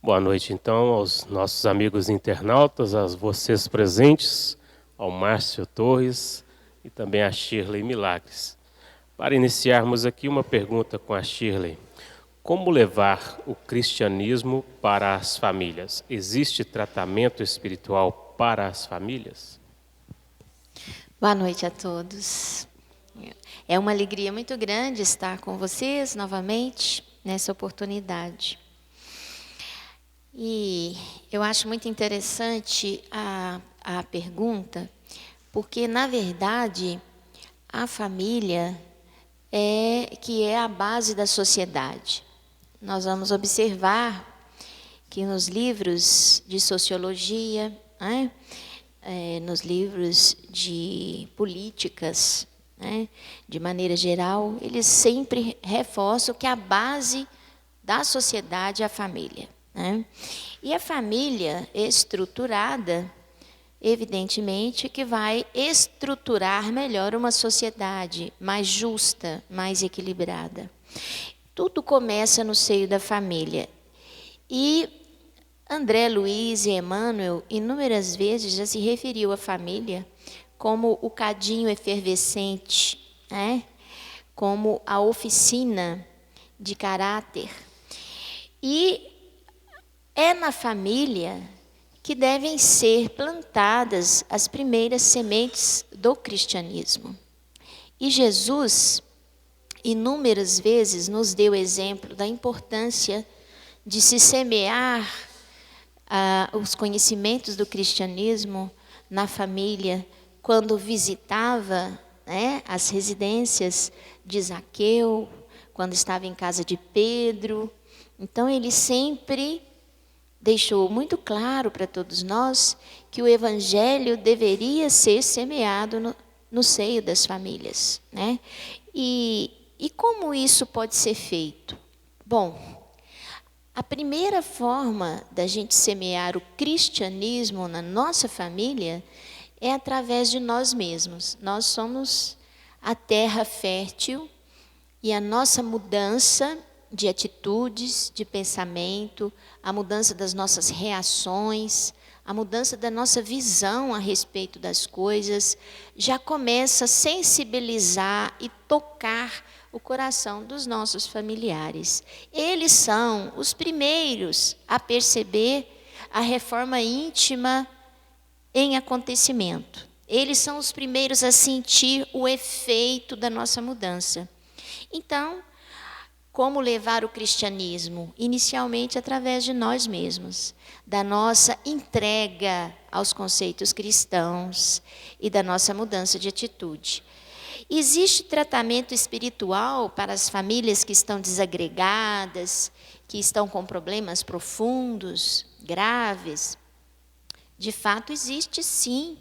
Boa noite, então, aos nossos amigos internautas, a vocês presentes, ao Márcio Torres e também a Shirley Milagres. Para iniciarmos aqui, uma pergunta com a Shirley. Como levar o cristianismo para as famílias? Existe tratamento espiritual para as famílias? Boa noite a todos. É uma alegria muito grande estar com vocês novamente nessa oportunidade. E eu acho muito interessante a pergunta, porque, na verdade, a família é a base da sociedade. Nós vamos observar que nos livros de sociologia, nos livros de políticas, de maneira geral, eles sempre reforçam que a base da sociedade é a família. E a família estruturada, evidentemente, que vai estruturar melhor uma sociedade mais justa, mais equilibrada. Tudo começa no seio da família. E André Luiz e Emmanuel, inúmeras vezes, já se referiu à família como o cadinho efervescente, como a oficina de caráter. E é na família que devem ser plantadas as primeiras sementes do cristianismo. E Jesus, inúmeras vezes, nos deu exemplo da importância de se semear os conhecimentos do cristianismo na família, quando visitava as residências de Zaqueu, quando estava em casa de Pedro. Então, ele sempre deixou muito claro para todos nós que o evangelho deveria ser semeado no seio das famílias. E como isso pode ser feito? Bom, a primeira forma da gente semear o cristianismo na nossa família é através de nós mesmos. Nós somos a terra fértil e a nossa mudança de atitudes, de pensamento, a mudança das nossas reações, a mudança da nossa visão a respeito das coisas, já começa a sensibilizar e tocar o coração dos nossos familiares. Eles são os primeiros a perceber a reforma íntima em acontecimento. Eles são os primeiros a sentir o efeito da nossa mudança. Então, como levar o cristianismo? Inicialmente através de nós mesmos, da nossa entrega aos conceitos cristãos e da nossa mudança de atitude. Existe tratamento espiritual para as famílias que estão desagregadas, que estão com problemas profundos, graves? De fato, existe sim,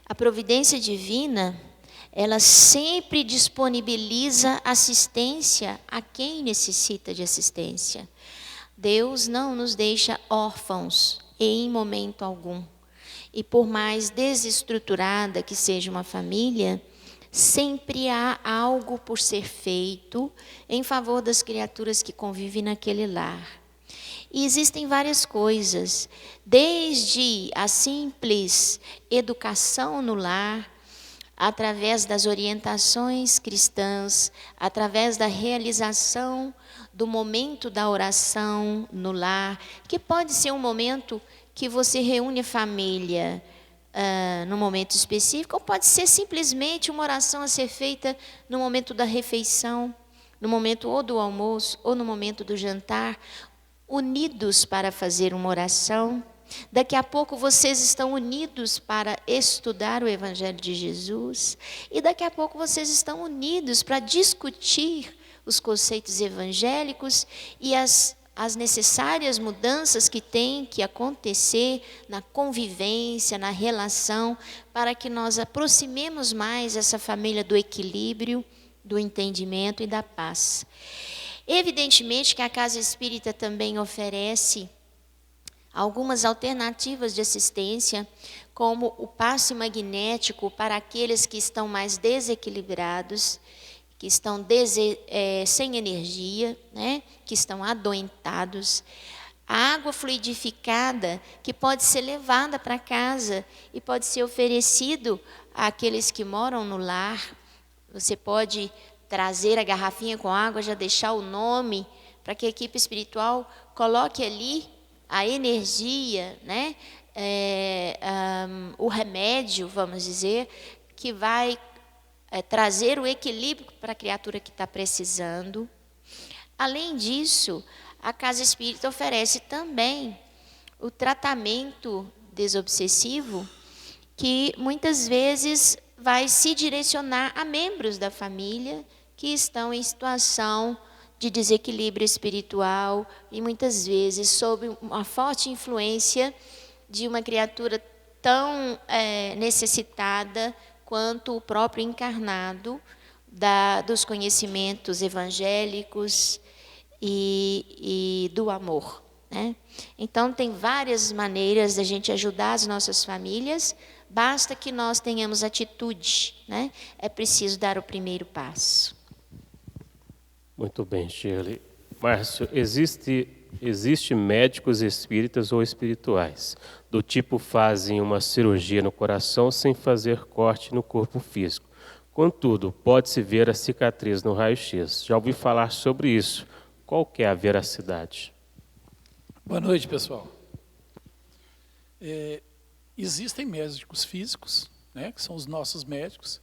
A providência divina, ela sempre disponibiliza assistência a quem necessita de assistência. Deus não nos deixa órfãos em momento algum. E por mais desestruturada que seja uma família, sempre há algo por ser feito em favor das criaturas que convivem naquele lar. E existem várias coisas, desde a simples educação no lar, através das orientações cristãs, através da realização do momento da oração no lar, que pode ser um momento que você reúne a família num momento específico, ou pode ser simplesmente uma oração a ser feita no momento da refeição, no momento ou do almoço, ou no momento do jantar, unidos para fazer uma oração. Daqui a pouco vocês estão unidos para estudar o Evangelho de Jesus. E daqui a pouco vocês estão unidos para discutir os conceitos evangélicos e as necessárias mudanças que têm que acontecer na convivência, na relação, para que nós aproximemos mais essa família do equilíbrio, do entendimento e da paz. Evidentemente que a Casa Espírita também oferece algumas alternativas de assistência, como o passe magnético para aqueles que estão mais desequilibrados, que estão sem energia, que estão adoentados. A água fluidificada que pode ser levada para casa e pode ser oferecido àqueles que moram no lar. Você pode trazer a garrafinha com água, já deixar o nome, para que a equipe espiritual coloque ali a energia, né? O remédio, vamos dizer, que vai trazer o equilíbrio para a criatura que está precisando. Além disso, a casa espírita oferece também o tratamento desobsessivo, que muitas vezes vai se direcionar a membros da família que estão em situação de desequilíbrio espiritual e muitas vezes sob uma forte influência de uma criatura tão necessitada quanto o próprio encarnado dos conhecimentos evangélicos e do amor, né? Então, tem várias maneiras da gente ajudar as nossas famílias, basta que nós tenhamos atitude, né? É preciso dar o primeiro passo. Muito bem, Shirley. Márcio, existe médicos espíritas ou espirituais, do tipo fazem uma cirurgia no coração sem fazer corte no corpo físico. Contudo, pode-se ver a cicatriz no raio-x. Já ouvi falar sobre isso. Qual que é a veracidade? Boa noite, pessoal. Existem médicos físicos, né, que são os nossos médicos,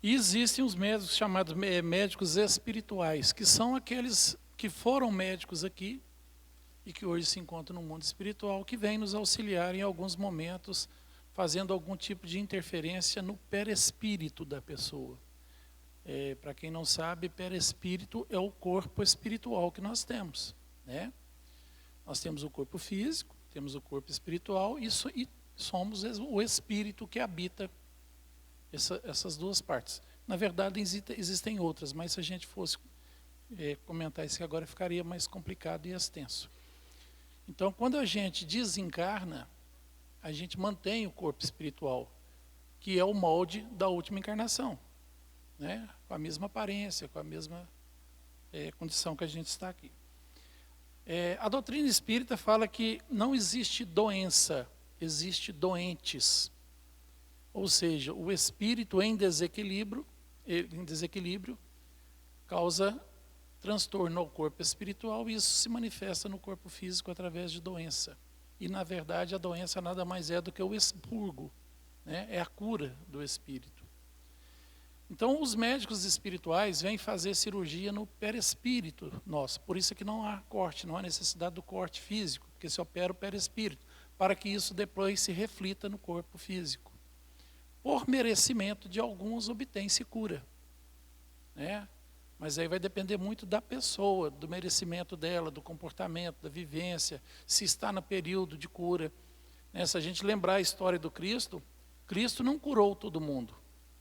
e existem os médicos chamados médicos espirituais, que são aqueles que foram médicos aqui e que hoje se encontram no mundo espiritual, que vêm nos auxiliar em alguns momentos, fazendo algum tipo de interferência no perispírito da pessoa. Para quem não sabe, perispírito é o corpo espiritual que nós temos, né? Nós temos o corpo físico, temos o corpo espiritual e somos o espírito que habita essas duas partes. Na verdade, existem outras, mas se a gente fosse comentar isso agora, ficaria mais complicado e extenso. Então, quando a gente desencarna, a gente mantém o corpo espiritual, que é o molde da última encarnação, né? Com a mesma aparência, com a mesma condição que a gente está aqui. A doutrina espírita fala que não existe doença, existe doentes. Ou seja, o espírito em desequilíbrio causa transtorno ao corpo espiritual e isso se manifesta no corpo físico através de doença. E, na verdade, a doença nada mais é do que o expurgo, né? É a cura do espírito. Então, os médicos espirituais vêm fazer cirurgia no perispírito nosso. Por isso é que não há corte, não há necessidade do corte físico, porque se opera o perispírito, para que isso depois se reflita no corpo físico. Por merecimento de alguns, obtém-se cura, né? Mas aí vai depender muito da pessoa, do merecimento dela, do comportamento, da vivência, se está no período de cura, né? Se a gente lembrar a história do Cristo, Cristo não curou todo mundo,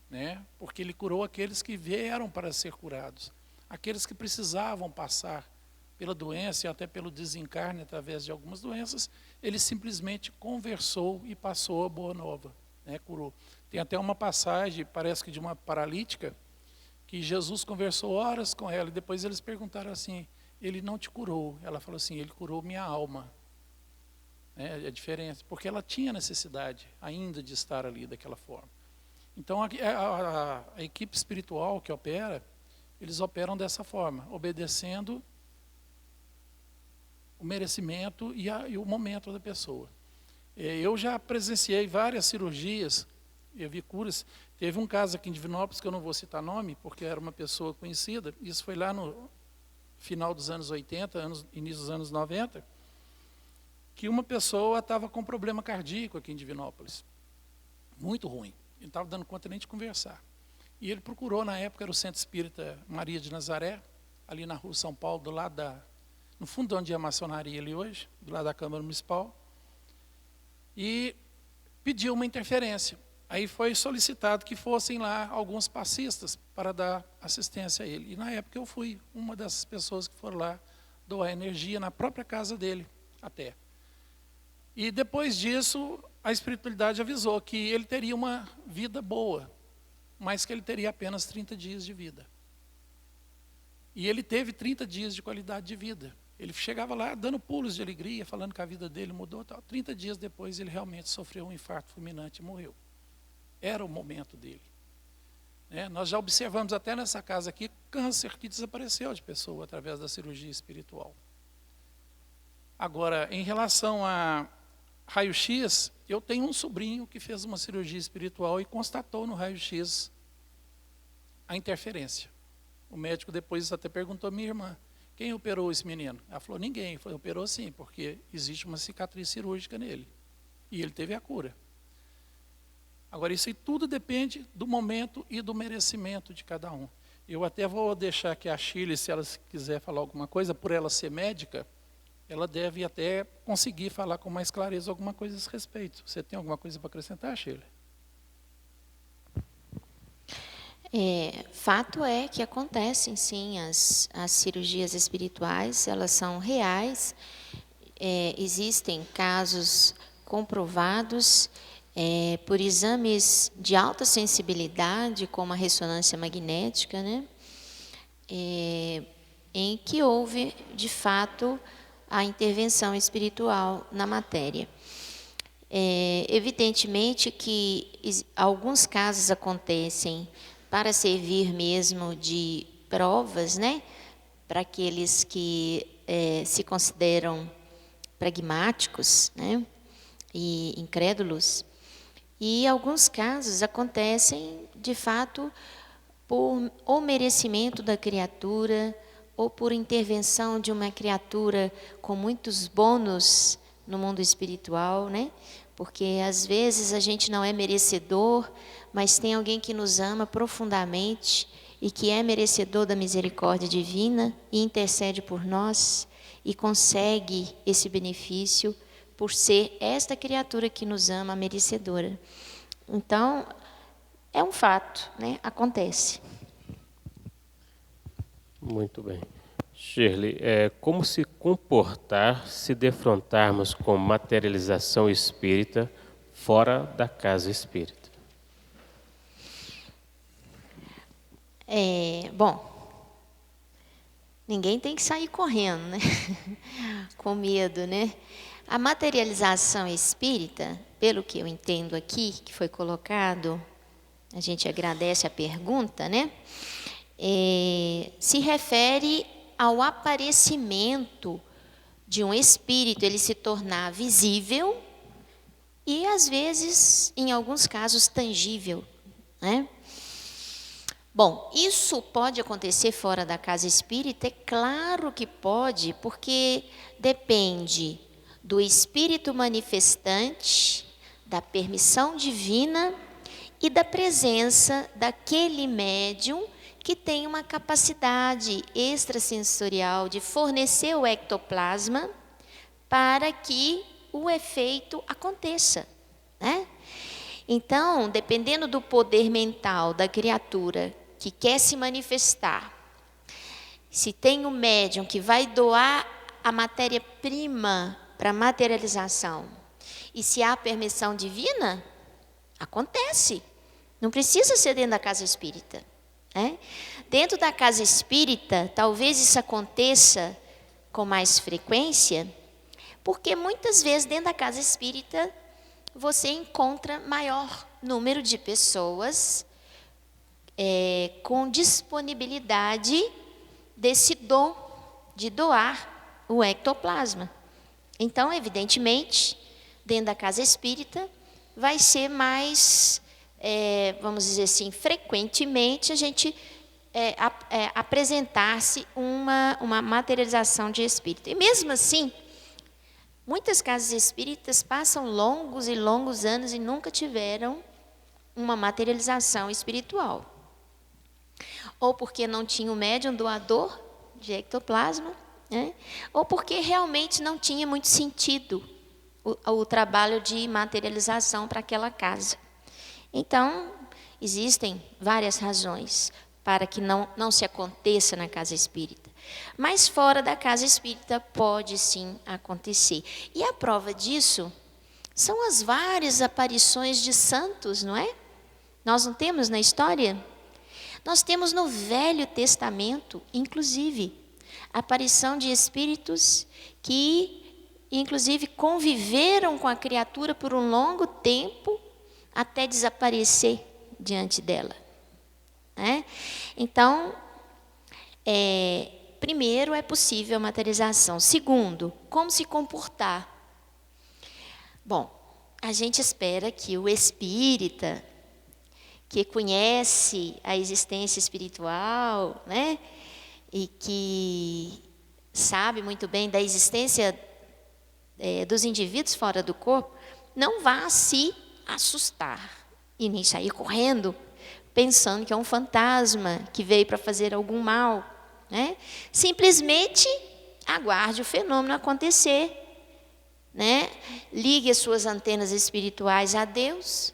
né? Porque ele curou aqueles que vieram para ser curados, aqueles que precisavam passar pela doença e até pelo desencarne através de algumas doenças, ele simplesmente conversou e passou a boa nova, né? Curou. Tem até uma passagem, parece que de uma paralítica, que Jesus conversou horas com ela e depois eles perguntaram assim, ele não te curou? Ela falou assim, ele curou minha alma. É a diferença, porque ela tinha necessidade ainda de estar ali daquela forma. Então a equipe espiritual que opera, eles operam dessa forma, obedecendo o merecimento e o momento da pessoa. Eu já presenciei várias cirurgias, eu vi curas. Teve um caso aqui em Divinópolis, que eu não vou citar nome, porque era uma pessoa conhecida, isso foi lá no final dos anos 80, início dos anos 90, que uma pessoa estava com problema cardíaco aqui em Divinópolis, muito ruim, ele não estava dando conta nem de conversar. E ele procurou, na época, era o Centro Espírita Maria de Nazaré, ali na rua São Paulo, do lado no fundo de onde é a maçonaria ali hoje, do lado da Câmara Municipal, e pediu uma interferência. Aí foi solicitado que fossem lá alguns passistas para dar assistência a ele. E na época eu fui uma dessas pessoas que foram lá doar energia na própria casa dele, até. E depois disso, a espiritualidade avisou que ele teria uma vida boa, mas que ele teria apenas 30 dias de vida. E ele teve 30 dias de qualidade de vida. Ele chegava lá dando pulos de alegria, falando que a vida dele mudou. Tal. 30 dias depois ele realmente sofreu um infarto fulminante e morreu. Era o momento dele. Nós já observamos até nessa casa aqui câncer que desapareceu de pessoa através da cirurgia espiritual. Agora, em relação a raio-x, eu tenho um sobrinho que fez uma cirurgia espiritual e constatou no raio-x a interferência. O médico depois até perguntou à minha irmã, quem operou esse menino? Ela falou, ninguém. Ele falou, operou sim, porque existe uma cicatriz cirúrgica nele. E ele teve a cura. Agora, isso aí tudo depende do momento e do merecimento de cada um. Eu até vou deixar aqui a Shirley, se ela quiser falar alguma coisa, por ela ser médica, ela deve até conseguir falar com mais clareza alguma coisa a esse respeito. Você tem alguma coisa para acrescentar, Shirley? Fato é que acontecem, sim, as cirurgias espirituais, elas são reais, existem casos comprovados por exames de alta sensibilidade, como a ressonância magnética, né? Em que houve, de fato, a intervenção espiritual na matéria. Evidentemente que alguns casos acontecem para servir mesmo de provas, né, para aqueles que se consideram pragmáticos, né, e incrédulos. E alguns casos acontecem, de fato, por ou merecimento da criatura, ou por intervenção de uma criatura com muitos bônus no mundo espiritual, né? Porque às vezes a gente não é merecedor, mas tem alguém que nos ama profundamente e que é merecedor da misericórdia divina e intercede por nós e consegue esse benefício por ser esta criatura que nos ama merecedora. Então, é um fato, né? Acontece. Muito bem. Shirley, como se comportar se defrontarmos com materialização espírita fora da casa espírita? Bom, ninguém tem que sair correndo, né? Com medo, né? A materialização espírita, pelo que eu entendo aqui, que foi colocado, a gente agradece a pergunta, né? Se refere ao aparecimento de um espírito, ele se tornar visível e, às vezes, em alguns casos, tangível, né? Bom, isso pode acontecer fora da casa espírita? É claro que pode, porque depende do espírito manifestante, da permissão divina e da presença daquele médium que tem uma capacidade extrasensorial de fornecer o ectoplasma para que o efeito aconteça, né? Então, dependendo do poder mental da criatura que quer se manifestar, se tem um médium que vai doar a matéria-prima para materialização, e se há permissão divina, acontece. Não precisa ser dentro da casa espírita. Dentro da casa espírita, talvez isso aconteça com mais frequência, porque muitas vezes dentro da casa espírita você encontra maior número de pessoas com disponibilidade desse dom de doar o ectoplasma. Então, evidentemente, dentro da casa espírita vai ser mais, vamos dizer assim, frequentemente a gente apresentar-se uma materialização de espírito. E mesmo assim, muitas casas espíritas passam longos e longos anos e nunca tiveram uma materialização espiritual. Ou porque não tinha o médium doador de ectoplasma, né? Ou porque realmente não tinha muito sentido o trabalho de materialização para aquela casa. Então, existem várias razões para que não se aconteça na casa espírita. Mas fora da casa espírita pode sim acontecer. E a prova disso são as várias aparições de santos, não é? Nós não temos na história? Nós temos no Velho Testamento, inclusive, aparição de espíritos que, inclusive, conviveram com a criatura por um longo tempo até desaparecer diante dela, né? Então, primeiro, é possível a materialização. Segundo, como se comportar? Bom, a gente espera que o espírita, que conhece a existência espiritual, né, e que sabe muito bem da existência dos indivíduos fora do corpo, não vá se assustar e nem sair correndo pensando que é um fantasma que veio para fazer algum mal, né? Simplesmente aguarde o fenômeno acontecer, né? Ligue as suas antenas espirituais a Deus,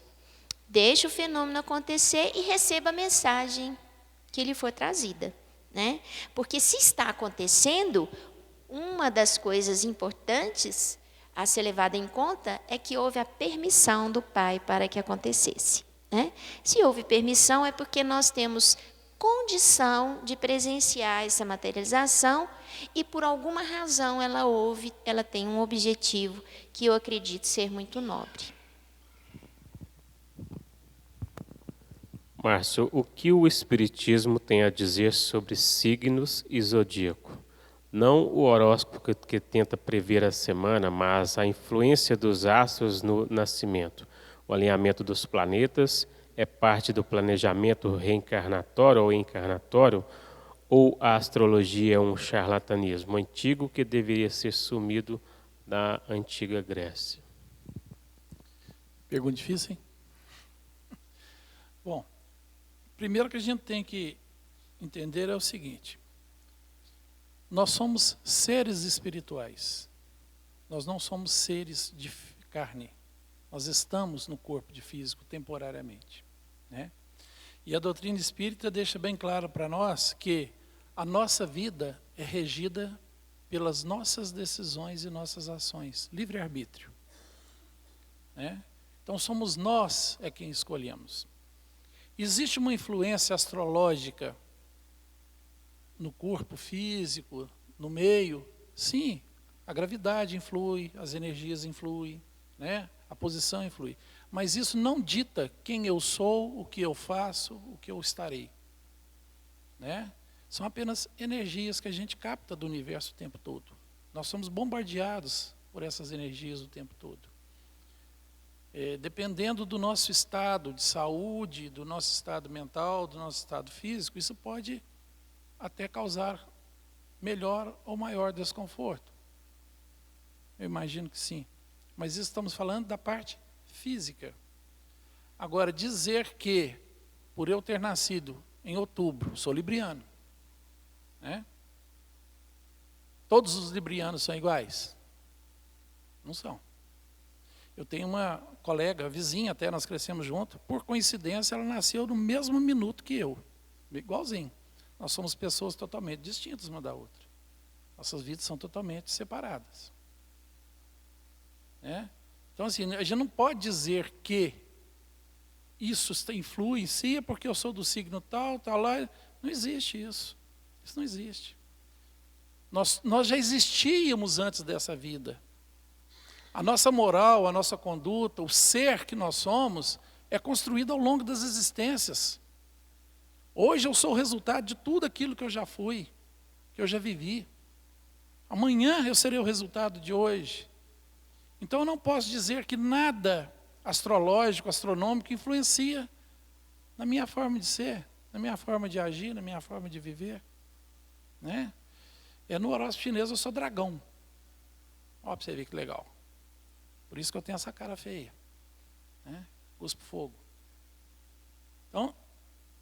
deixe o fenômeno acontecer e receba a mensagem que lhe foi trazida, né? Porque se está acontecendo, uma das coisas importantes a ser levada em conta é que houve a permissão do Pai para que acontecesse, né? Se houve permissão, é porque nós temos condição de presenciar essa materialização e, por alguma razão, ela tem um objetivo que eu acredito ser muito nobre. Márcio, o que o Espiritismo tem a dizer sobre signos e zodíaco? Não o horóscopo que tenta prever a semana, mas a influência dos astros no nascimento. O alinhamento dos planetas é parte do planejamento reencarnatório ou encarnatório, ou a astrologia é um charlatanismo antigo que deveria ser sumido da antiga Grécia? Pergunta difícil, hein? Bom, primeiro que a gente tem que entender é o seguinte: nós somos seres espirituais, nós não somos seres de carne. Nós estamos no corpo de físico temporariamente, né? E a doutrina espírita deixa bem claro para nós que a nossa vida é regida pelas nossas decisões e nossas ações, livre-arbítrio, né? Então somos nós quem escolhemos. Existe uma influência astrológica no corpo físico, no meio? Sim, a gravidade influi, as energias influem, né? A posição influi. Mas isso não dita quem eu sou, o que eu faço, o que eu estarei, né? São apenas energias que a gente capta do universo o tempo todo. Nós somos bombardeados por essas energias o tempo todo. Dependendo do nosso estado de saúde, do nosso estado mental, do nosso estado físico, isso pode até causar melhor ou maior desconforto. Eu imagino que sim. Mas isso estamos falando da parte física. Agora, dizer que, por eu ter nascido em outubro, sou libriano, né? Todos os librianos são iguais? Não são. Eu tenho uma colega, vizinha até, nós crescemos juntos, por coincidência ela nasceu no mesmo minuto que eu, igualzinho. Nós somos pessoas totalmente distintas uma da outra. Nossas vidas são totalmente separadas, né? Então, assim, a gente não pode dizer que isso influencia porque eu sou do signo tal, tal lá. Não existe isso. Isso não existe. Nós já existíamos antes dessa vida. A nossa moral, a nossa conduta, o ser que nós somos, é construído ao longo das existências. Hoje eu sou o resultado de tudo aquilo que eu já fui, que eu já vivi. Amanhã eu serei o resultado de hoje. Então eu não posso dizer que nada astrológico, astronômico influencia na minha forma de ser, na minha forma de agir, na minha forma de viver, né? No horóscopo chinês eu sou dragão. Ó, para você ver que legal. Por isso que eu tenho essa cara feia, né? Cuspo fogo. Então,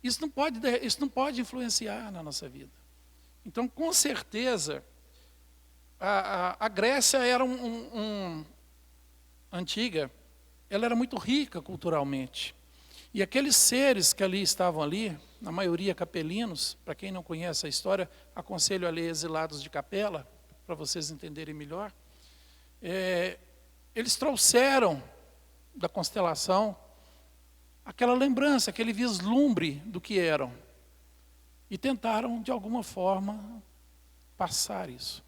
isso não pode influenciar na nossa vida. Então, com certeza, a Grécia era antiga, ela era muito rica culturalmente. E aqueles seres que estavam ali, na maioria capelinos, para quem não conhece a história, aconselho a ler Exilados de Capela, para vocês entenderem melhor. Eles trouxeram da constelação aquela lembrança, aquele vislumbre do que eram. E tentaram, de alguma forma, passar isso.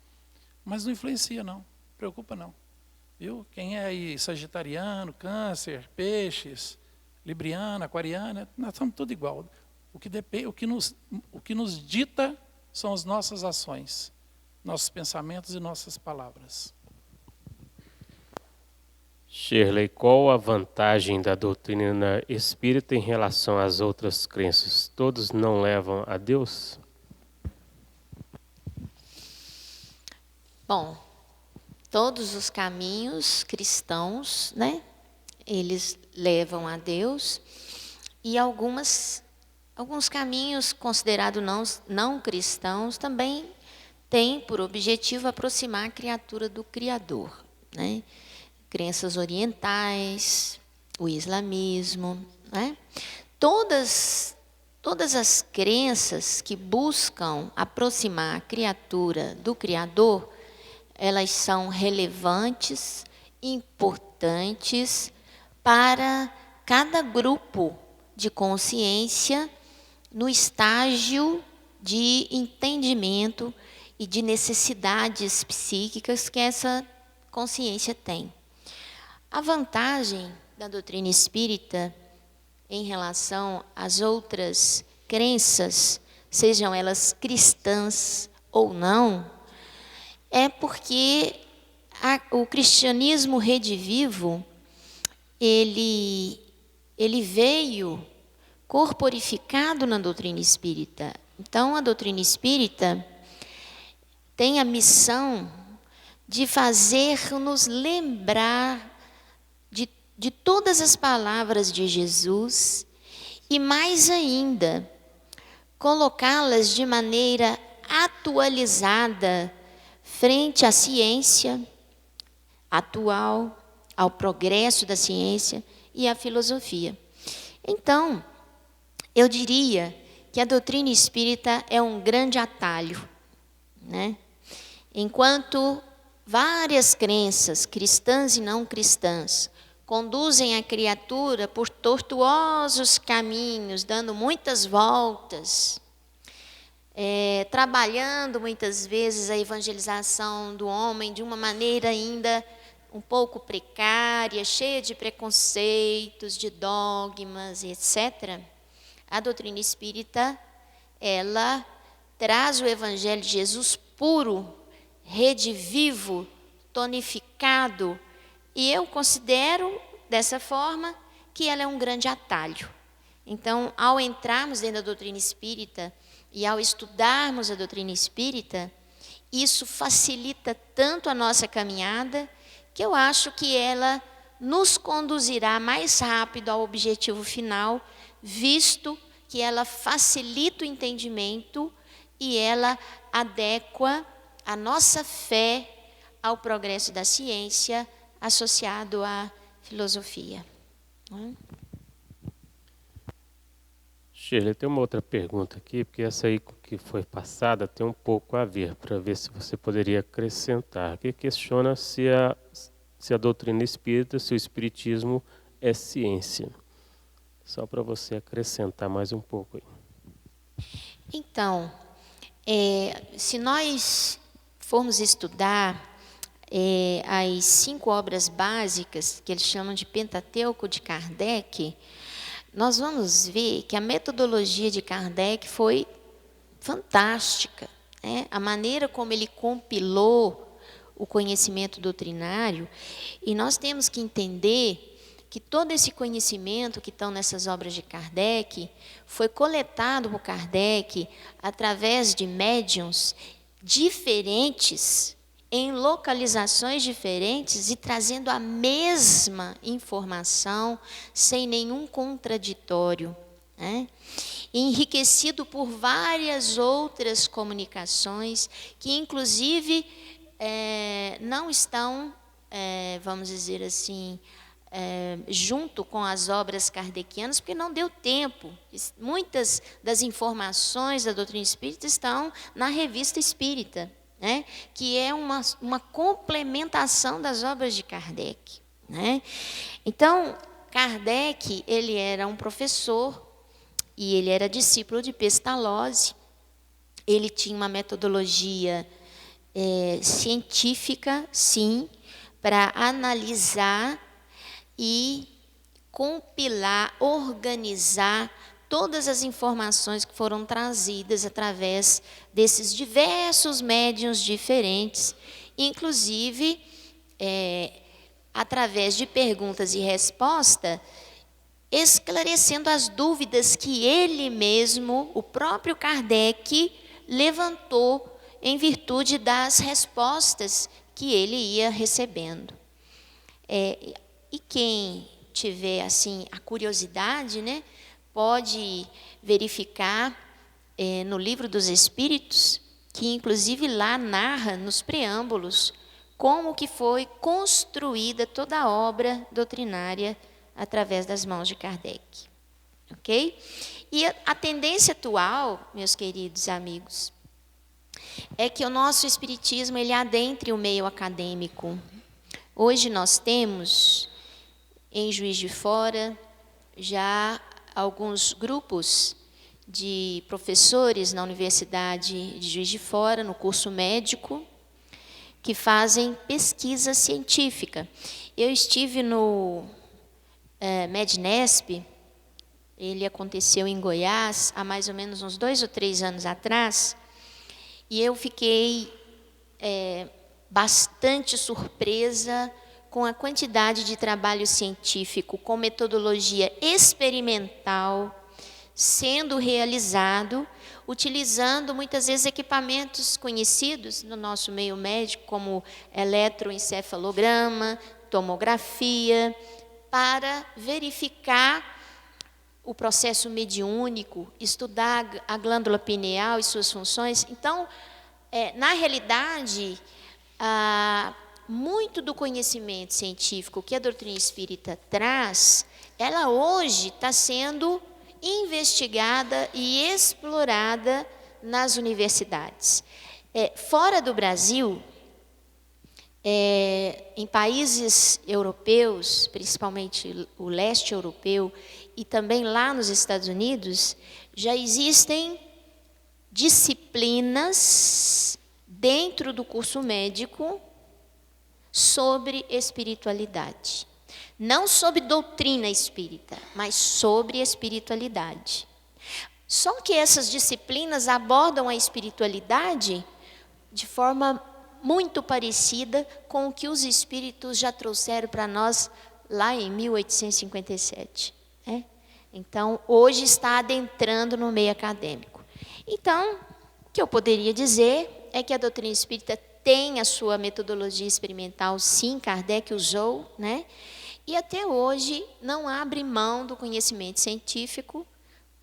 Mas não influencia, não. Preocupa, não. Viu? Quem é aí sagitariano, câncer, peixes, libriano, aquariano, nós somos tudo igual. O que nos dita são as nossas ações, nossos pensamentos e nossas palavras. Shirley, qual a vantagem da doutrina espírita em relação às outras crenças? Todos não levam a Deus? Bom, todos os caminhos cristãos, né, eles levam a Deus, e alguns caminhos considerados não cristãos também têm por objetivo aproximar a criatura do Criador, né? Crenças orientais, o islamismo, né? Todas as crenças que buscam aproximar a criatura do Criador, elas são relevantes, importantes para cada grupo de consciência no estágio de entendimento e de necessidades psíquicas que essa consciência tem. A vantagem da doutrina espírita em relação às outras crenças, sejam elas cristãs ou não, é porque o cristianismo redivivo, ele veio corporificado na doutrina espírita. Então, a doutrina espírita tem a missão de fazer-nos lembrar de todas as palavras de Jesus e, mais ainda, colocá-las de maneira atualizada frente à ciência atual, ao progresso da ciência e à filosofia. Então, eu diria que a doutrina espírita é um grande atalho, né? Enquanto várias crenças, cristãs e não cristãs, conduzem a criatura por tortuosos caminhos, dando muitas voltas, trabalhando muitas vezes a evangelização do homem de uma maneira ainda um pouco precária, cheia de preconceitos, de dogmas, etc. A doutrina espírita, ela traz o Evangelho de Jesus puro, redivivo, tonificado, e eu considero dessa forma que ela é um grande atalho. Então, ao entrarmos dentro da doutrina espírita e ao estudarmos a doutrina espírita, isso facilita tanto a nossa caminhada, que eu acho que ela nos conduzirá mais rápido ao objetivo final, visto que ela facilita o entendimento e ela adequa a nossa fé ao progresso da ciência associado à filosofia. Shirley, tem uma outra pergunta aqui, porque essa aí que foi passada tem um pouco a ver, para ver se você poderia acrescentar. Que questiona se a doutrina espírita, se o espiritismo é ciência. Só para você acrescentar mais um pouco aí. Então, se nós formos estudar as 5 obras básicas, que eles chamam de Pentateuco de Kardec, nós vamos ver que a metodologia de Kardec foi fantástica, né? A maneira como ele compilou o conhecimento doutrinário, e nós temos que entender que todo esse conhecimento que estão nessas obras de Kardec foi coletado por Kardec através de médiuns diferentes, em localizações diferentes e trazendo a mesma informação sem nenhum contraditório, né? Enriquecido por várias outras comunicações que, inclusive, não estão, vamos dizer assim, junto com as obras kardecianas, porque não deu tempo. Muitas das informações da doutrina espírita estão na Revista Espírita, né, que é uma complementação das obras de Kardec, né? Então, Kardec, ele era um professor e ele era discípulo de Pestalozzi. Ele tinha uma metodologia científica, sim, para analisar e compilar, organizar todas as informações que foram trazidas através desses diversos médiuns diferentes, inclusive através de perguntas e respostas, esclarecendo as dúvidas que ele mesmo, o próprio Kardec, levantou em virtude das respostas que ele ia recebendo. E quem tiver assim a curiosidade, né, pode verificar no Livro dos Espíritos, que inclusive lá narra nos preâmbulos como que foi construída toda a obra doutrinária através das mãos de Kardec. Ok? E a tendência atual, meus queridos amigos, é que o nosso espiritismo ele adentre o meio acadêmico. Hoje nós temos, em Juiz de Fora, já alguns grupos de professores na Universidade de Juiz de Fora, no curso médico, que fazem pesquisa científica. Eu estive no Mednesp, ele aconteceu em Goiás, há mais ou menos uns 2 ou 3 anos atrás, e eu fiquei bastante surpresa com a quantidade de trabalho científico, com metodologia experimental, sendo realizado, utilizando muitas vezes equipamentos conhecidos no nosso meio médico, como eletroencefalograma, tomografia, para verificar o processo mediúnico, estudar a glândula pineal e suas funções. Então, na realidade, muito do conhecimento científico que a doutrina espírita traz, ela hoje está sendo investigada e explorada nas universidades. Fora do Brasil, em países europeus, principalmente o leste europeu, e também lá nos Estados Unidos, já existem disciplinas dentro do curso médico sobre espiritualidade. Não sobre doutrina espírita, mas sobre espiritualidade. Só que essas disciplinas abordam a espiritualidade de forma muito parecida com o que os espíritos já trouxeram para nós lá em 1857. Então, hoje está adentrando no meio acadêmico. Então, o que eu poderia dizer é que a doutrina espírita tem a sua metodologia experimental, sim, Kardec usou, né? E até hoje não abre mão do conhecimento científico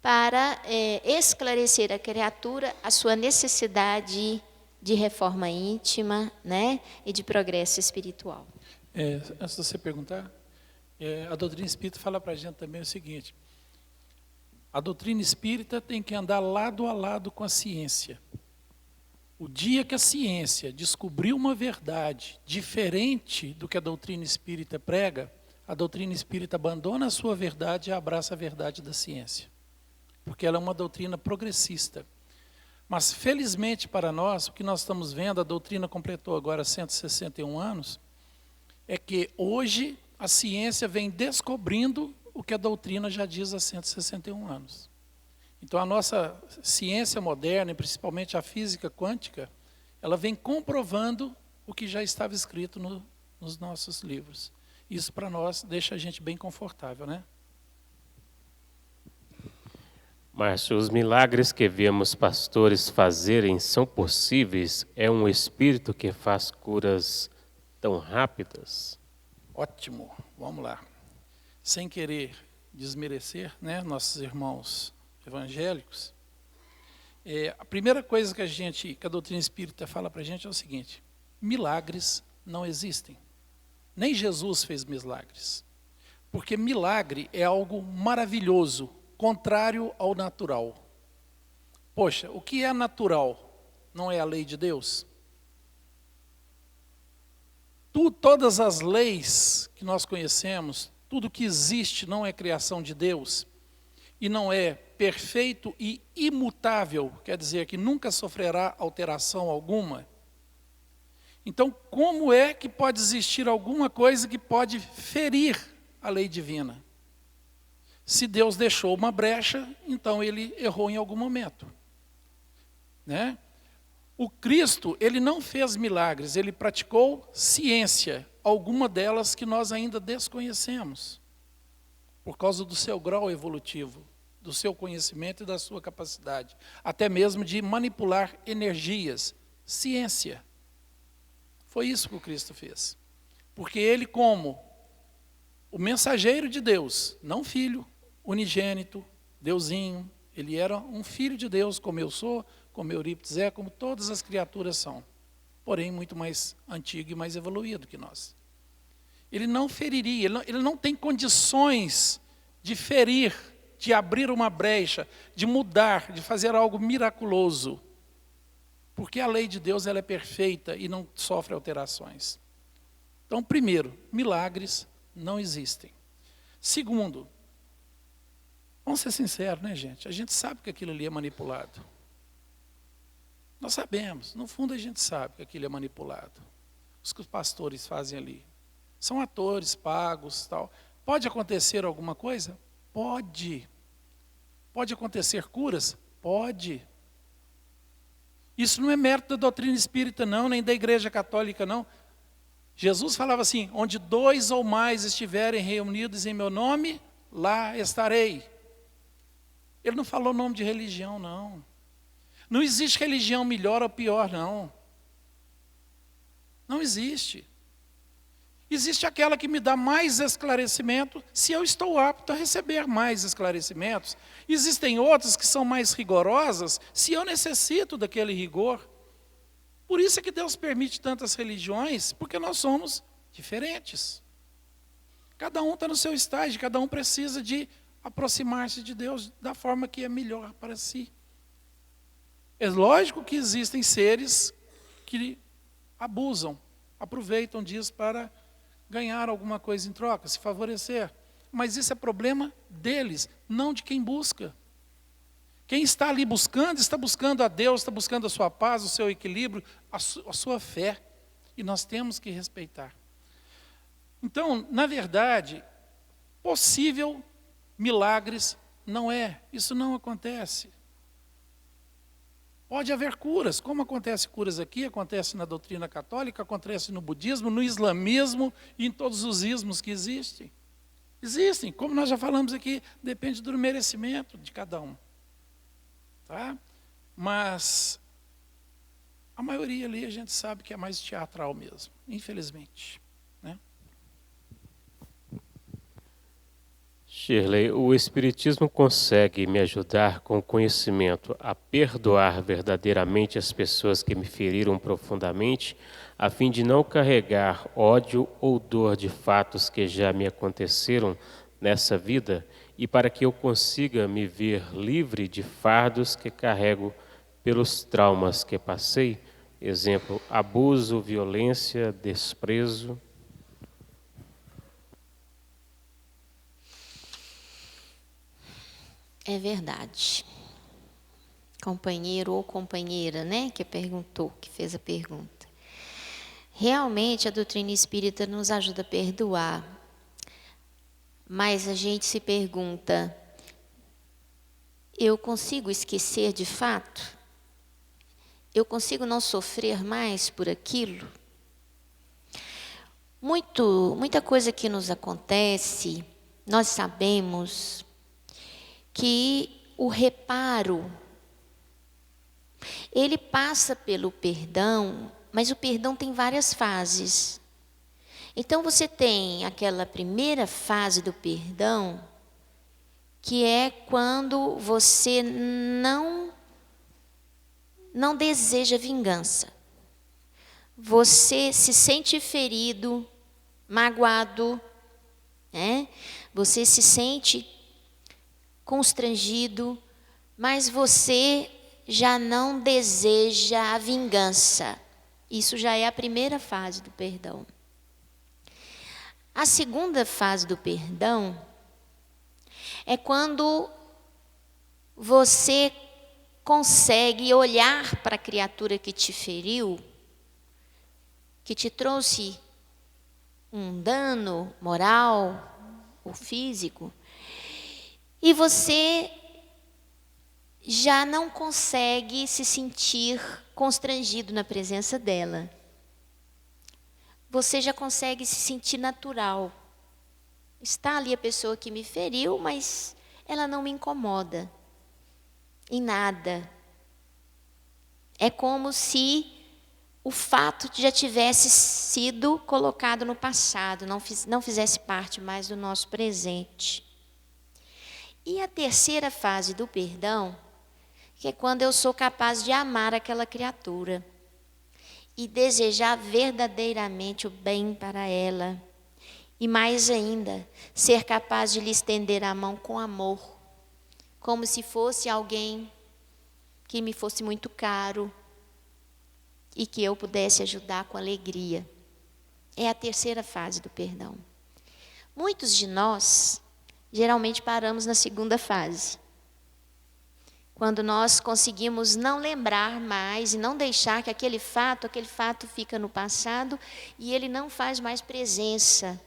para esclarecer a criatura a sua necessidade de reforma íntima, né? E de progresso espiritual. Antes de você perguntar, a doutrina espírita fala para a gente também o seguinte: a doutrina espírita tem que andar lado a lado com a ciência. O dia que a ciência descobrir uma verdade diferente do que a doutrina espírita prega, a doutrina espírita abandona a sua verdade e abraça a verdade da ciência. Porque ela é uma doutrina progressista. Mas, felizmente para nós, o que nós estamos vendo, a doutrina completou agora 161 anos, é que hoje a ciência vem descobrindo o que a doutrina já diz há 161 anos. Então, a nossa ciência moderna, e principalmente a física quântica, ela vem comprovando o que já estava escrito nos nossos livros. Isso, para nós, deixa a gente bem confortável, né? Márcio, os milagres que vemos pastores fazerem são possíveis? É um espírito que faz curas tão rápidas? Ótimo, vamos lá. Sem querer desmerecer, né, nossos irmãos evangélicos, a primeira coisa que a doutrina espírita fala para a gente é o seguinte: milagres não existem. Nem Jesus fez milagres. Porque milagre é algo maravilhoso, contrário ao natural. Poxa, o que é natural? Não é a lei de Deus? Todas as leis que nós conhecemos, tudo que existe não é criação de Deus, e não é perfeito e imutável, quer dizer que nunca sofrerá alteração alguma. Então, como é que pode existir alguma coisa que pode ferir a lei divina? Se Deus deixou uma brecha, então ele errou em algum momento, né? O Cristo, ele não fez milagres, ele praticou ciência, alguma delas que nós ainda desconhecemos, por causa do seu grau evolutivo, do seu conhecimento e da sua capacidade, até mesmo de manipular energias, ciência. Foi isso que o Cristo fez. Porque ele, como o mensageiro de Deus, não filho, unigênito, Deusinho, ele era um filho de Deus, como eu sou, como Eurípides é, como todas as criaturas são, porém muito mais antigo e mais evoluído que nós. Ele não feriria, ele não tem condições de ferir, de abrir uma brecha, de mudar, de fazer algo miraculoso, porque a lei de Deus ela é perfeita e não sofre alterações. Então, primeiro, milagres não existem. Segundo, vamos ser sinceros, né, gente? A gente sabe que aquilo ali é manipulado. Nós sabemos, no fundo a gente sabe que aquilo é manipulado. Os que os pastores fazem ali. São atores pagos, tal. Pode acontecer alguma coisa? Pode. Pode acontecer curas? Pode. Isso não é mérito da doutrina espírita não, nem da igreja católica não. Jesus falava assim, onde 2 ou mais estiverem reunidos em meu nome, lá estarei. Ele não falou nome de religião não. Não existe religião melhor ou pior, não. Não existe. Existe aquela que me dá mais esclarecimento, se eu estou apto a receber mais esclarecimentos. Existem outras que são mais rigorosas, se eu necessito daquele rigor. Por isso é que Deus permite tantas religiões, porque nós somos diferentes. Cada um está no seu estágio, cada um precisa de aproximar-se de Deus da forma que é melhor para si. É lógico que existem seres que abusam, aproveitam disso para ganhar alguma coisa em troca, se favorecer. Mas isso é problema deles, não de quem busca. Quem está ali buscando, está buscando a Deus, está buscando a sua paz, o seu equilíbrio, a sua fé. E nós temos que respeitar. Então, na verdade, possível milagres não é. Isso não acontece. Pode haver curas, como acontece curas aqui, acontece na doutrina católica, acontece no budismo, no islamismo e em todos os ismos que existem. Existem, como nós já falamos aqui, depende do merecimento de cada um. Tá? Mas a maioria ali a gente sabe que é mais teatral mesmo, infelizmente. Né? Shirley, o Espiritismo consegue me ajudar com o conhecimento a perdoar verdadeiramente as pessoas que me feriram profundamente, a fim de não carregar ódio ou dor de fatos que já me aconteceram nessa vida e para que eu consiga me ver livre de fardos que carrego pelos traumas que passei, exemplo, abuso, violência, desprezo. É verdade. Companheiro ou companheira, né, que perguntou, que fez a pergunta. Realmente a doutrina espírita nos ajuda a perdoar. Mas a gente se pergunta, eu consigo esquecer de fato? Eu consigo não sofrer mais por aquilo? Muita coisa que nos acontece, nós sabemos que o reparo, ele passa pelo perdão, mas o perdão tem várias fases. Então você tem aquela primeira fase do perdão, que é quando você não deseja vingança. Você se sente ferido, magoado, né? Você se sente constrangido, mas você já não deseja a vingança. Isso já é a primeira fase do perdão. A segunda fase do perdão é quando você consegue olhar para a criatura que te feriu que te trouxe um dano moral ou físico, e você já não consegue se sentir constrangido na presença dela. Você já consegue se sentir natural. Está ali a pessoa que me feriu, mas ela não me incomoda em nada. É como se o fato já tivesse sido colocado no passado, não fizesse parte mais do nosso presente. E a terceira fase do perdão, que é quando eu sou capaz de amar aquela criatura e desejar verdadeiramente o bem para ela. E mais ainda, ser capaz de lhe estender a mão com amor, como se fosse alguém que me fosse muito caro e que eu pudesse ajudar com alegria. É a terceira fase do perdão. Muitos de nós, geralmente paramos na segunda fase. Quando nós conseguimos não lembrar mais e não deixar que aquele fato fica no passado e ele não faz mais presença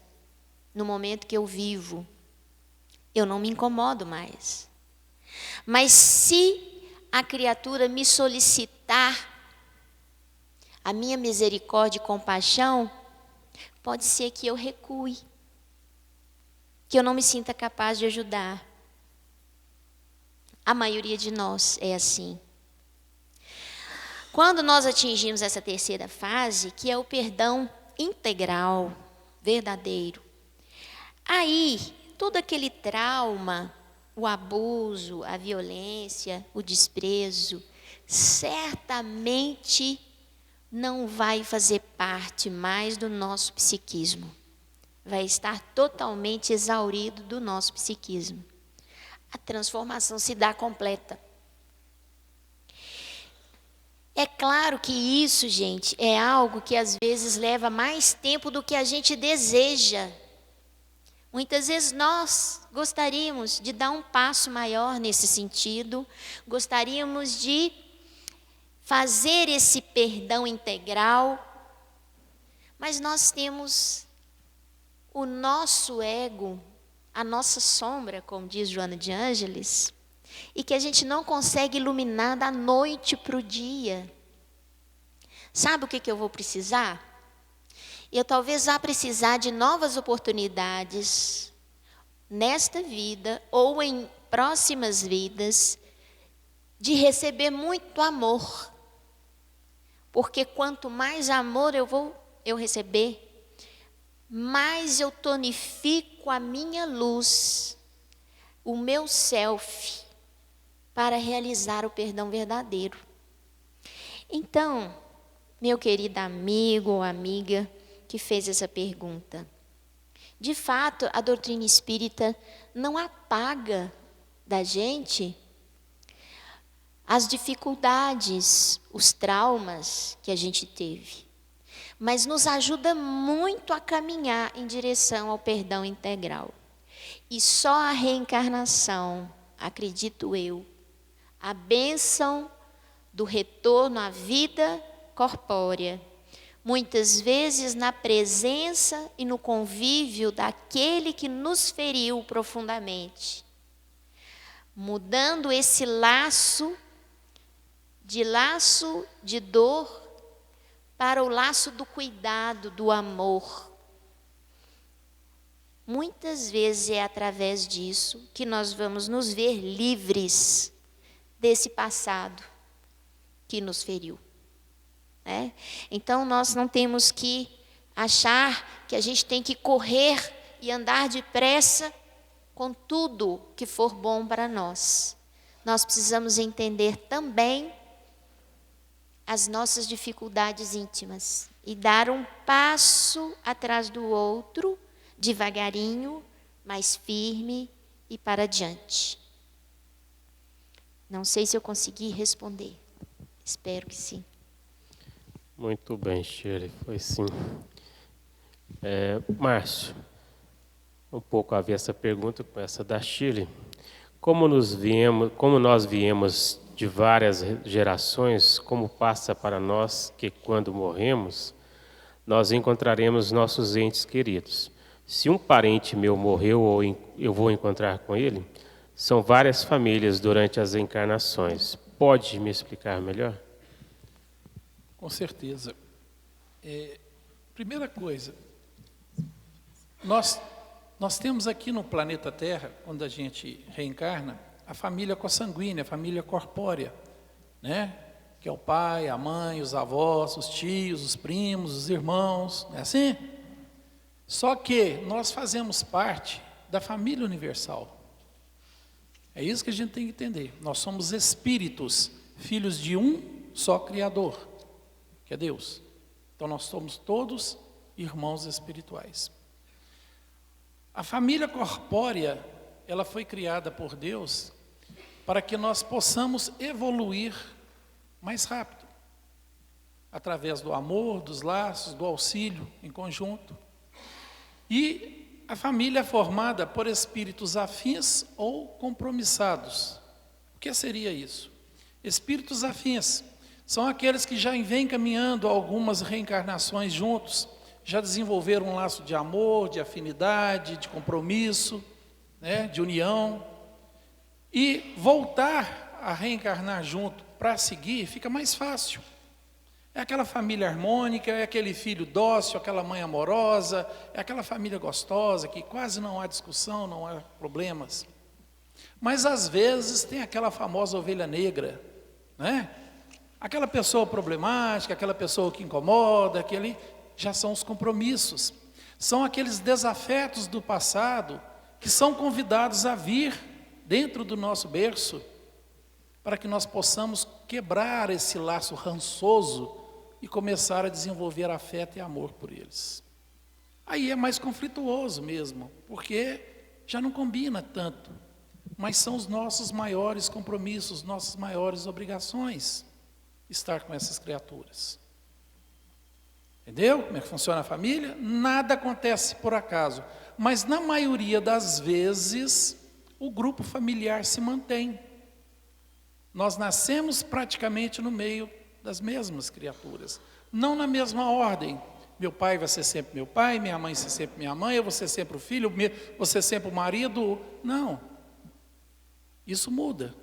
no momento que eu vivo. Eu não me incomodo mais. Mas se a criatura me solicitar a minha misericórdia e compaixão, pode ser que eu recue, que eu não me sinta capaz de ajudar. A maioria de nós é assim. Quando nós atingimos essa terceira fase, que é o perdão integral, verdadeiro, aí todo aquele trauma, o abuso, a violência, o desprezo, certamente não vai fazer parte mais do nosso psiquismo. Vai estar totalmente exaurido do nosso psiquismo. A transformação se dá completa. É claro que isso, gente, é algo que às vezes leva mais tempo do que a gente deseja. Muitas vezes nós gostaríamos de dar um passo maior nesse sentido, gostaríamos de fazer esse perdão integral, mas nós temos o nosso ego, a nossa sombra, como diz Joana de Ângeles, e que a gente não consegue iluminar da noite para o dia. Sabe o que eu vou precisar? Eu talvez vá precisar de novas oportunidades nesta vida ou em próximas vidas de receber muito amor. Porque quanto mais amor eu receber, mais eu tonifico a minha luz, o meu self, para realizar o perdão verdadeiro. Então, meu querido amigo ou amiga que fez essa pergunta, de fato, a doutrina espírita não apaga da gente as dificuldades, os traumas que a gente teve, mas nos ajuda muito a caminhar em direção ao perdão integral. E só a reencarnação, acredito eu, a bênção do retorno à vida corpórea, muitas vezes na presença e no convívio daquele que nos feriu profundamente, mudando esse laço de dor para o laço do cuidado, do amor. Muitas vezes é através disso que nós vamos nos ver livres desse passado que nos feriu. Né? Então, nós não temos que achar que a gente tem que correr e andar depressa com tudo que for bom para nós. Nós precisamos entender também as nossas dificuldades íntimas e dar um passo atrás do outro, devagarinho, mais firme e para diante. Não sei se eu consegui responder. Espero que sim. Muito bem, Shirley, foi sim. Márcio, um pouco a ver essa pergunta com essa da Shirley. Como nós viemos de várias gerações, como passa para nós que quando morremos, nós encontraremos nossos entes queridos. Se um parente meu morreu ou eu vou encontrar com ele, são várias famílias durante as encarnações. Pode me explicar melhor? Com certeza. Primeira coisa, nós temos aqui no planeta Terra, quando a gente reencarna, a família consanguínea, a família corpórea, né? Que é o pai, a mãe, os avós, os tios, os primos, os irmãos, não é assim? Só que nós fazemos parte da família universal. É isso que a gente tem que entender. Nós somos espíritos, filhos de um só Criador, que é Deus. Então nós somos todos irmãos espirituais. A família corpórea, ela foi criada por Deus para que nós possamos evoluir mais rápido, através do amor, dos laços, do auxílio em conjunto. E a família é formada por espíritos afins ou compromissados. O que seria isso? Espíritos afins são aqueles que já vêm caminhando algumas reencarnações juntos, já desenvolveram um laço de amor, de afinidade, de compromisso, né, de união. E voltar a reencarnar junto para seguir fica mais fácil. É aquela família harmônica, é aquele filho dócil, aquela mãe amorosa, é aquela família gostosa, que quase não há discussão, não há problemas. Mas às vezes tem aquela famosa ovelha negra, né? Aquela pessoa problemática, aquela pessoa que incomoda, já são os compromissos. São aqueles desafetos do passado que são convidados a vir dentro do nosso berço, para que nós possamos quebrar esse laço rançoso e começar a desenvolver afeto e amor por eles. Aí é mais conflituoso mesmo, porque já não combina tanto, mas são os nossos maiores compromissos, nossas maiores obrigações, estar com essas criaturas. Entendeu como é que funciona a família? Nada acontece por acaso, mas na maioria das vezes o grupo familiar se mantém. Nós nascemos praticamente no meio das mesmas criaturas, não na mesma ordem. Meu pai vai ser sempre meu pai, minha mãe vai ser sempre minha mãe, eu vou ser sempre o filho, vou ser sempre o marido. Não. Isso muda,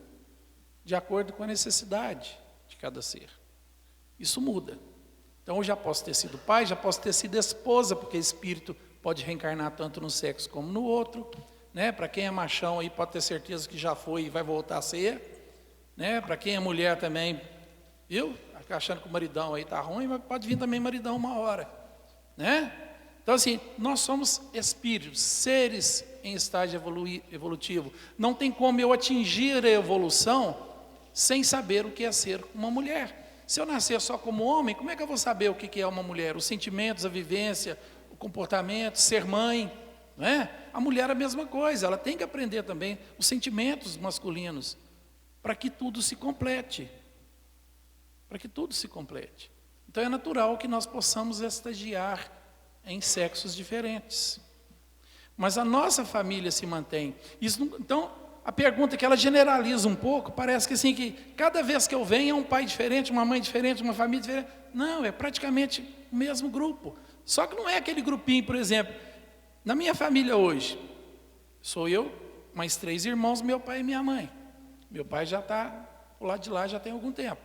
de acordo com a necessidade de cada ser. Isso muda. Então eu já posso ter sido pai, já posso ter sido esposa, porque espírito pode reencarnar tanto no sexo como no outro, né? Para quem é machão aí pode ter certeza que já foi e vai voltar a ser. Né? Para quem é mulher também, viu? Achando que o maridão aí está ruim, mas pode vir também maridão uma hora. Né? Então assim, nós somos espíritos, seres em estágio evolutivo. Não tem como eu atingir a evolução sem saber o que é ser uma mulher. Se eu nascer só como homem, como é que eu vou saber o que é uma mulher? Os sentimentos, a vivência, o comportamento, ser mãe. Né? A mulher é a mesma coisa, ela tem que aprender também os sentimentos masculinos, para que tudo se complete. Para que tudo se complete. Então é natural que nós possamos estagiar em sexos diferentes. Mas a nossa família se mantém. Então, a pergunta que ela generaliza um pouco, parece que assim, que cada vez que eu venho é um pai diferente, uma mãe diferente, uma família diferente. Não, é praticamente o mesmo grupo. Só que não é aquele grupinho, por exemplo, na minha família hoje, sou eu, mais 3 irmãos, meu pai e minha mãe. Meu pai já está do lado de lá já tem algum tempo.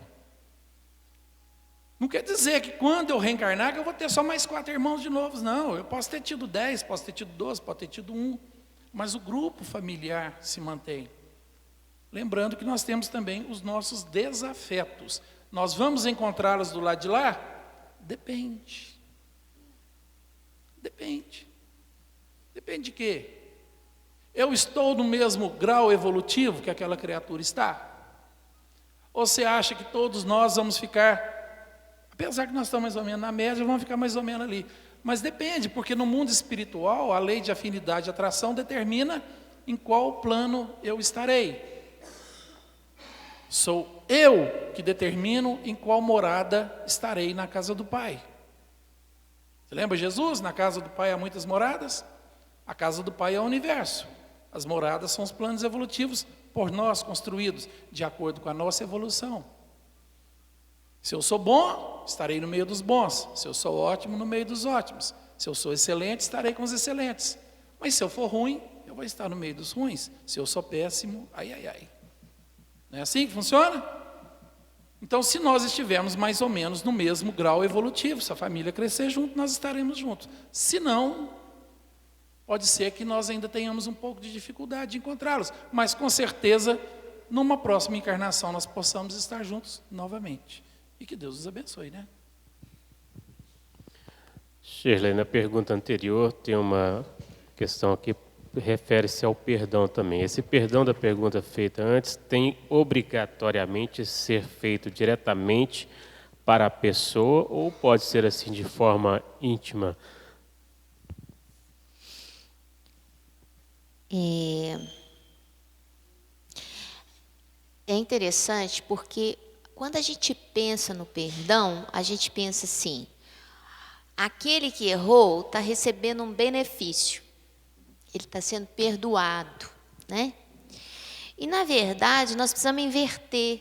Não quer dizer que quando eu reencarnar que eu vou ter só mais 4 irmãos de novo. Não, eu posso ter tido 10, posso ter tido 12, posso ter tido 1. Mas o grupo familiar se mantém. Lembrando que nós temos também os nossos desafetos. Nós vamos encontrá-los do lado de lá? Depende. Depende. Depende de quê? Eu estou no mesmo grau evolutivo que aquela criatura está? Ou você acha que todos nós vamos ficar, apesar que nós estamos mais ou menos na média, vamos ficar mais ou menos ali. Mas depende, porque no mundo espiritual, a lei de afinidade e atração determina em qual plano eu estarei. Sou eu que determino em qual morada estarei na casa do Pai. Você lembra Jesus? Na casa do Pai há muitas moradas. A casa do Pai é o universo. As moradas são os planos evolutivos por nós construídos, de acordo com a nossa evolução. Se eu sou bom, estarei no meio dos bons. Se eu sou ótimo, no meio dos ótimos. Se eu sou excelente, estarei com os excelentes. Mas se eu for ruim, eu vou estar no meio dos ruins. Se eu sou péssimo, ai, ai, ai. Não é assim que funciona? Então, se nós estivermos mais ou menos no mesmo grau evolutivo, se a família crescer junto, nós estaremos juntos. Se não, pode ser que nós ainda tenhamos um pouco de dificuldade de encontrá-los. Mas, com certeza, numa próxima encarnação, nós possamos estar juntos novamente. E que Deus os abençoe, né? Shirley, na pergunta anterior, tem uma questão aqui que refere-se ao perdão também. Esse perdão da pergunta feita antes tem obrigatoriamente ser feito diretamente para a pessoa ou pode ser assim de forma íntima? É interessante porque quando a gente pensa no perdão, a gente pensa assim, aquele que errou está recebendo um benefício, ele está sendo perdoado, né? E na verdade nós precisamos inverter,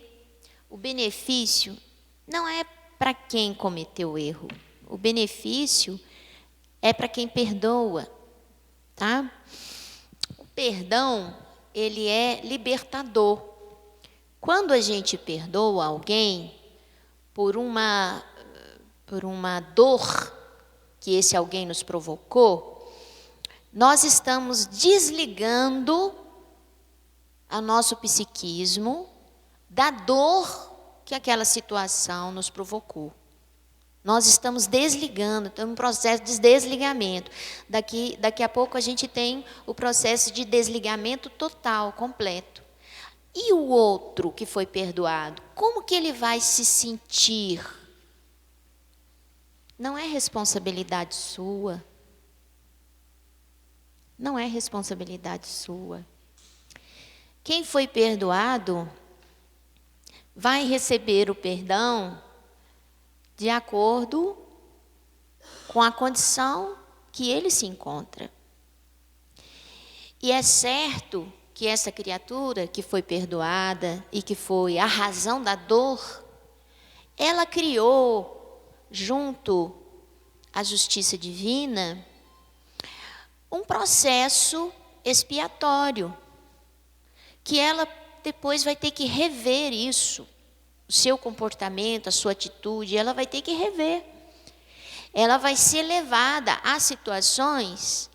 o benefício não é para quem cometeu o erro, o benefício é para quem perdoa, tá? O perdão, ele é libertador. Quando a gente perdoa alguém por uma dor que esse alguém nos provocou, nós estamos desligando o nosso psiquismo da dor que aquela situação nos provocou. Nós estamos desligando, estamos em processo de desligamento. Daqui a pouco a gente tem o processo de desligamento total, completo. E o outro que foi perdoado, como que ele vai se sentir? Não é responsabilidade sua. Não é responsabilidade sua. Quem foi perdoado vai receber o perdão de acordo com a condição que ele se encontra. E é certo que essa criatura que foi perdoada e que foi a razão da dor, ela criou, junto à justiça divina, um processo expiatório, que ela depois vai ter que rever isso, o seu comportamento, a sua atitude, ela vai ter que rever. Ela vai ser levada a situações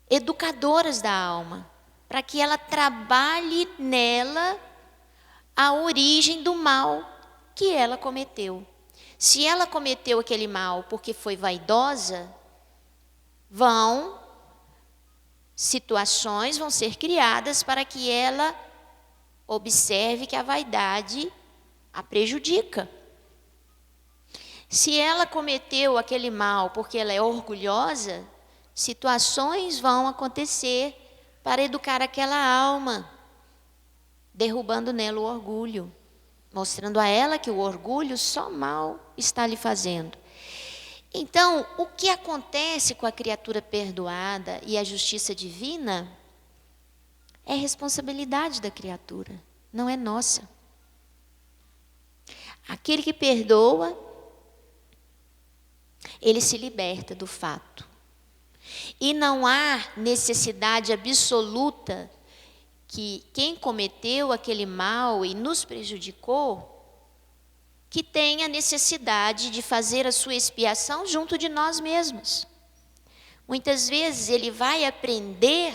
educadoras da alma, para que ela trabalhe nela a origem do mal que ela cometeu. Se ela cometeu aquele mal porque foi vaidosa, situações vão ser criadas para que ela observe que a vaidade a prejudica. Se ela cometeu aquele mal porque ela é orgulhosa, situações vão acontecer para educar aquela alma, derrubando nela o orgulho, mostrando a ela que o orgulho só mal está lhe fazendo. Então, o que acontece com a criatura perdoada e a justiça divina é responsabilidade da criatura, não é nossa. Aquele que perdoa, ele se liberta do fato. E não há necessidade absoluta que quem cometeu aquele mal e nos prejudicou, que tenha necessidade de fazer a sua expiação junto de nós mesmos. Muitas vezes ele vai aprender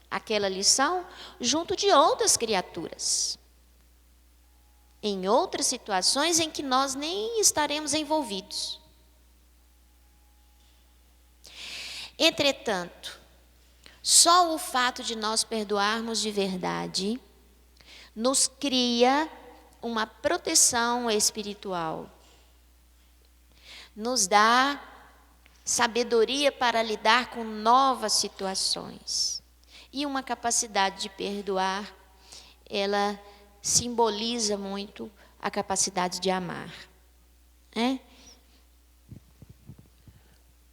aquela lição junto de outras criaturas, em outras situações em que nós nem estaremos envolvidos. Entretanto, só o fato de nós perdoarmos de verdade nos cria uma proteção espiritual, nos dá sabedoria para lidar com novas situações. E uma capacidade de perdoar, ela simboliza muito a capacidade de amar, né?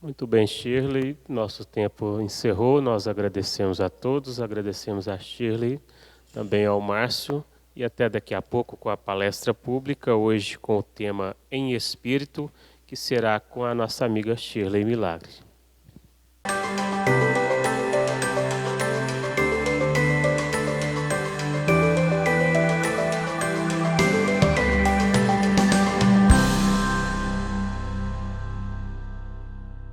Muito bem, Shirley. Nosso tempo encerrou. Nós agradecemos a todos, agradecemos a Shirley, também ao Márcio e até daqui a pouco com a palestra pública, hoje com o tema Em Espírito, que será com a nossa amiga Shirley Milagres.